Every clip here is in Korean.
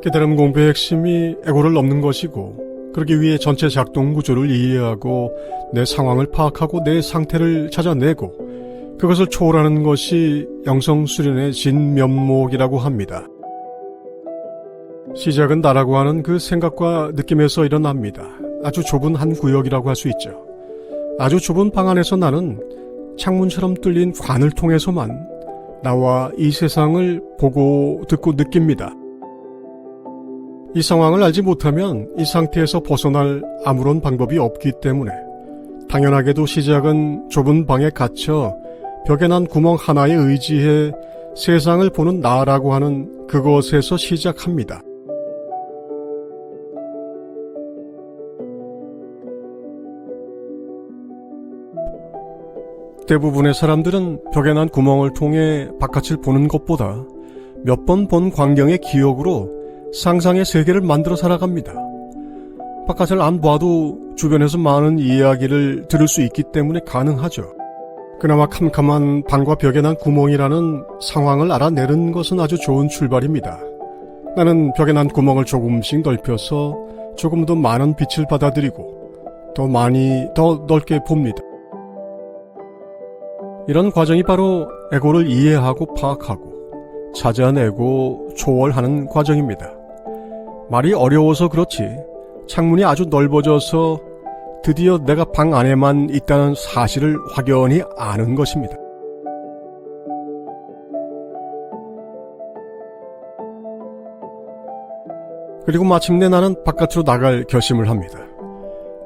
깨달음 공부의 핵심이 에고를 넘는 것이고, 그러기 위해 전체 작동 구조를 이해하고 내 상황을 파악하고 내 상태를 찾아내고 그것을 초월하는 것이 영성수련의 진면목이라고 합니다. 시작은 나라고 하는 그 생각과 느낌에서 일어납니다. 아주 좁은 한 구역이라고 할 수 있죠. 아주 좁은 방 안에서 나는 창문처럼 뚫린 관을 통해서만 나와 이 세상을 보고 듣고 느낍니다. 이 상황을 알지 못하면 이 상태에서 벗어날 아무런 방법이 없기 때문에 당연하게도 시작은 좁은 방에 갇혀 벽에 난 구멍 하나에 의지해 세상을 보는 나라고 하는 그것에서 시작합니다. 대부분의 사람들은 벽에 난 구멍을 통해 바깥을 보는 것보다 몇 번 본 광경의 기억으로 상상의 세계를 만들어 살아갑니다. 바깥을 안 봐도 주변에서 많은 이야기를 들을 수 있기 때문에 가능하죠. 그나마 캄캄한 방과 벽에 난 구멍이라는 상황을 알아내는 것은 아주 좋은 출발입니다. 나는 벽에 난 구멍을 조금씩 넓혀서 조금 더 많은 빛을 받아들이고 더 넓게 봅니다. 이런 과정이 바로 에고를 이해하고 파악하고 찾아내고 초월하는 과정입니다. 말이 어려워서 그렇지 창문이 아주 넓어져서 드디어 내가 방 안에만 있다는 사실을 확연히 아는 것입니다. 그리고 마침내 나는 바깥으로 나갈 결심을 합니다.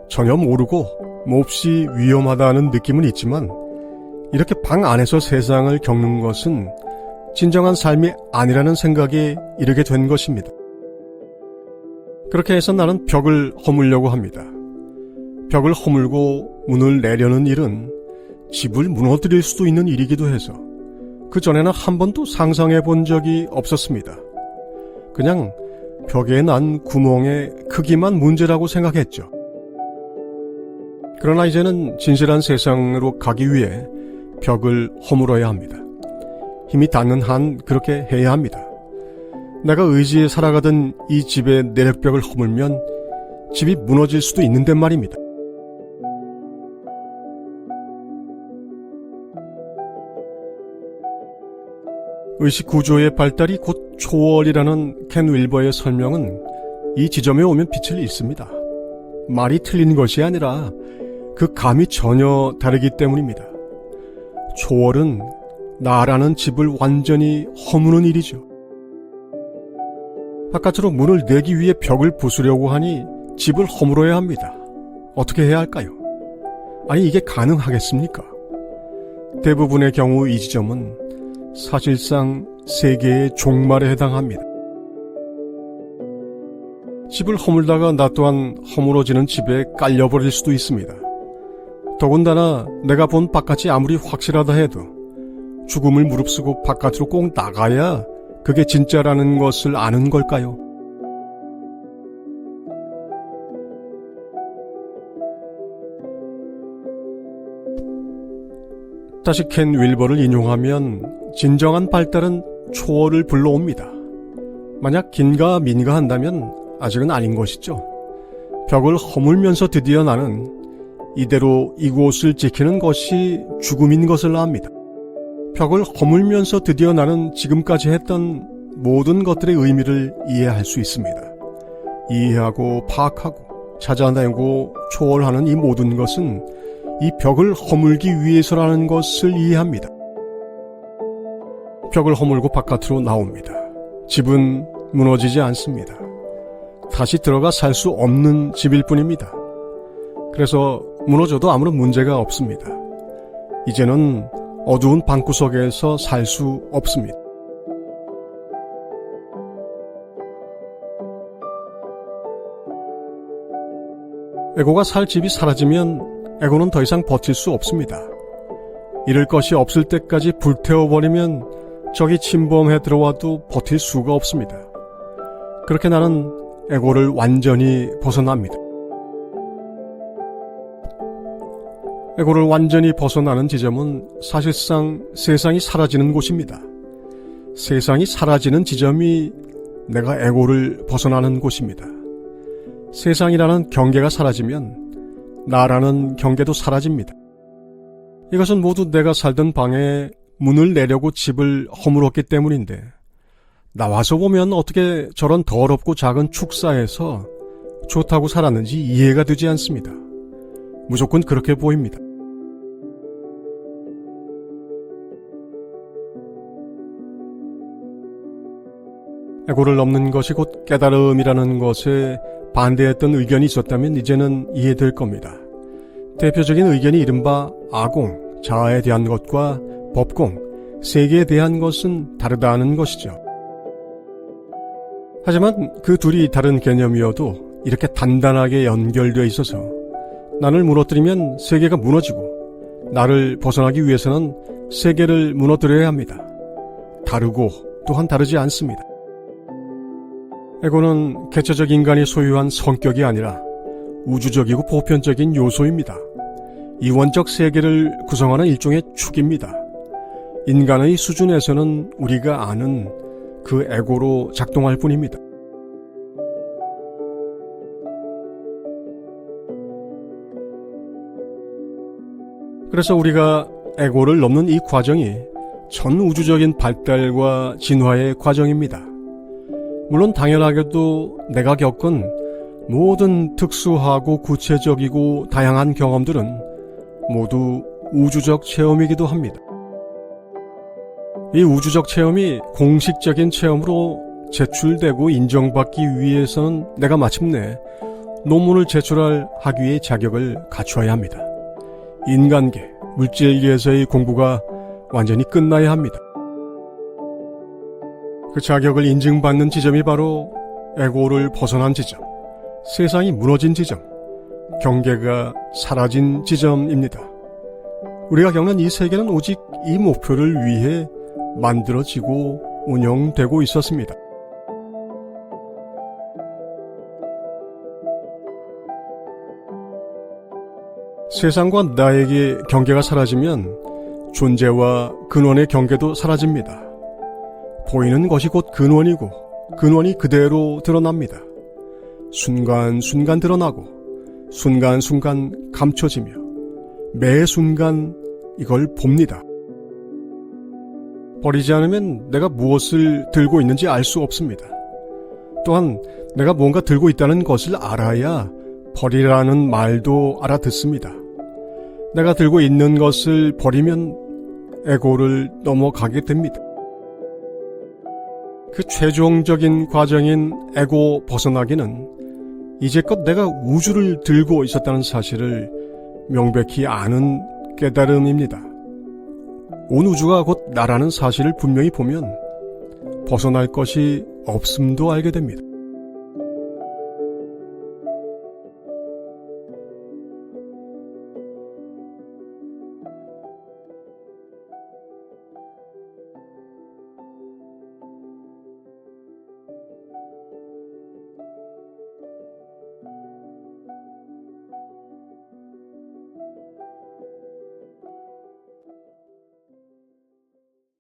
전혀 모르고 몹시 위험하다는 느낌은 있지만 이렇게 방 안에서 세상을 겪는 것은 진정한 삶이 아니라는 생각에 이르게 된 것입니다. 그렇게 해서 나는 벽을 허물려고 합니다. 벽을 허물고 문을 내려는 일은 집을 무너뜨릴 수도 있는 일이기도 해서 그 전에는 한 번도 상상해 본 적이 없었습니다. 그냥 벽에 난 구멍의 크기만 문제라고 생각했죠. 그러나 이제는 진실한 세상으로 가기 위해 벽을 허물어야 합니다. 힘이 닿는 한 그렇게 해야 합니다. 내가 의지에 살아가던 이 집의 내력벽을 허물면 집이 무너질 수도 있는데 말입니다. 의식 구조의 발달이 곧 초월이라는 켄 윌버의 설명은 이 지점에 오면 빛을 잃습니다. 말이 틀린 것이 아니라 그 감이 전혀 다르기 때문입니다. 초월은 나라는 집을 완전히 허무는 일이죠. 바깥으로 문을 내기 위해 벽을 부수려고 하니 집을 허물어야 합니다. 어떻게 해야 할까요? 아니 이게 가능하겠습니까? 대부분의 경우 이 지점은 사실상 세계의 종말에 해당합니다. 집을 허물다가 나 또한 허물어지는 집에 깔려버릴 수도 있습니다. 더군다나 내가 본 바깥이 아무리 확실하다 해도 죽음을 무릅쓰고 바깥으로 꼭 나가야 그게 진짜라는 것을 아는 걸까요? 다시 켄 윌버를 인용하면 진정한 발달은 초월을 불러옵니다. 만약 긴가 민가 한다면 아직은 아닌 것이죠. 벽을 허물면서 드디어 나는 이대로 이곳을 지키는 것이 죽음인 것을 압니다. 벽을 허물면서 드디어 나는 지금까지 했던 모든 것들의 의미를 이해할 수 있습니다. 이해하고 파악하고 찾아내고 초월하는 이 모든 것은 이 벽을 허물기 위해서라는 것을 이해합니다. 벽을 허물고 바깥으로 나옵니다. 집은 무너지지 않습니다. 다시 들어가 살 수 없는 집일 뿐입니다. 그래서 무너져도 아무런 문제가 없습니다. 이제는 어두운 방구석에서 살 수 없습니다. 에고가 살 집이 사라지면 에고는 더 이상 버틸 수 없습니다. 잃을 것이 없을 때까지 불태워버리면 적이 침범해 들어와도 버틸 수가 없습니다. 그렇게 나는 에고를 완전히 벗어납니다. 에고를 완전히 벗어나는 지점은 사실상 세상이 사라지는 곳입니다. 세상이 사라지는 지점이 내가 에고를 벗어나는 곳입니다. 세상이라는 경계가 사라지면 나라는 경계도 사라집니다. 이것은 모두 내가 살던 방에 문을 내려고 집을 허물었기 때문인데 나와서 보면 어떻게 저런 더럽고 작은 축사에서 좋다고 살았는지 이해가 되지 않습니다. 무조건 그렇게 보입니다. 에고를 넘는 것이 곧 깨달음이라는 것에 반대했던 의견이 있었다면 이제는 이해될 겁니다. 대표적인 의견이 이른바 아공, 자아에 대한 것과 법공, 세계에 대한 것은 다르다는 것이죠. 하지만 그 둘이 다른 개념이어도 이렇게 단단하게 연결되어 있어서 나를 무너뜨리면 세계가 무너지고 나를 벗어나기 위해서는 세계를 무너뜨려야 합니다. 다르고 또한 다르지 않습니다. 에고는 개체적 인간이 소유한 성격이 아니라 우주적이고 보편적인 요소입니다. 이원적 세계를 구성하는 일종의 축입니다. 인간의 수준에서는 우리가 아는 그 에고로 작동할 뿐입니다. 그래서 우리가 에고를 넘는 이 과정이 전 우주적인 발달과 진화의 과정입니다. 물론 당연하게도 내가 겪은 모든 특수하고 구체적이고 다양한 경험들은 모두 우주적 체험이기도 합니다. 이 우주적 체험이 공식적인 체험으로 제출되고 인정받기 위해서는 내가 마침내 논문을 제출할 학위의 자격을 갖춰야 합니다. 인간계, 물질계에서의 공부가 완전히 끝나야 합니다. 그 자격을 인증받는 지점이 바로 에고를 벗어난 지점, 세상이 무너진 지점, 경계가 사라진 지점입니다. 우리가 겪는 이 세계는 오직 이 목표를 위해 만들어지고 운영되고 있었습니다. 세상과 나에게 경계가 사라지면 존재와 근원의 경계도 사라집니다. 보이는 것이 곧 근원이고 근원이 그대로 드러납니다. 순간순간 드러나고 순간순간 감춰지며 매 순간 이걸 봅니다. 버리지 않으면 내가 무엇을 들고 있는지 알 수 없습니다. 또한 내가 뭔가 들고 있다는 것을 알아야 버리라는 말도 알아듣습니다. 내가 들고 있는 것을 버리면 에고를 넘어가게 됩니다. 그 최종적인 과정인 에고 벗어나기는 이제껏 내가 우주를 들고 있었다는 사실을 명백히 아는 깨달음입니다. 온 우주가 곧 나라는 사실을 분명히 보면 벗어날 것이 없음도 알게 됩니다.